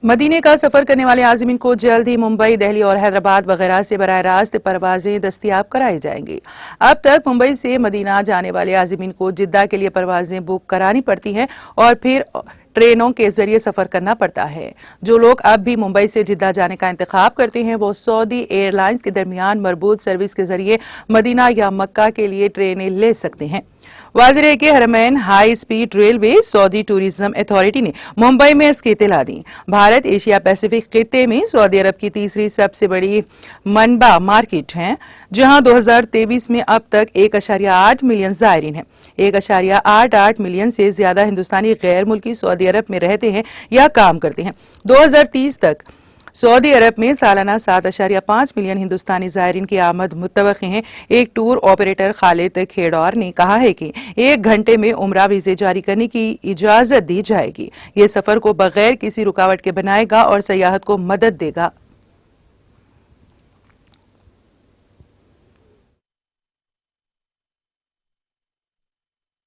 मदीने का सफर करने वाले आज़मीन को जल्द ही मुंबई, दिल्ली और हैदराबाद वगैरह से बराह रास्त परवाजें दस्तयाब कराई जाएंगी। अब तक मुंबई से मदीना जाने वाले आज़मीन को जिद्दा के लिए परवाजें बुक करानी पड़ती हैं और फिर ट्रेनों के जरिए सफर करना पड़ता है। जो लोग अब भी मुंबई से जिद्दा जाने का इंतखाब करते हैं वो सऊदी एयरलाइंस के दरमियान मरबूत सर्विस के जरिए मदीना या मक्का के लिए ट्रेनें ले सकते हैं। वाज़ेह है कि Haramain high speed railway Saudi tourism authority ने मुंबई में इसकी इत्तला दी। भारत एशिया पैसिफिक खित्ते में सऊदी अरब की तीसरी सबसे बड़ी मनबा मार्केट है, जहां 2023 में अब तक 1.8 मिलियन ज़ायरीन हैं। 1.88 मिलियन से ज्यादा हिंदुस्तानी गैर मुल्की सऊदी अरब में रहते हैं या काम करते हैं। 2030 तक सऊदी अरब में सालाना 7.5 मिलियन हिंदुस्तानी ज़ायरीन की आमद मुतवक्की है। एक टूर ऑपरेटर खालिद खेड़ौर ने कहा है कि 1 घंटे में उम्रा वीज़े जारी करने की इजाज़त दी जाएगी। ये सफ़र को बगैर किसी रुकावट के बनाएगा और सयाहत को मदद देगा।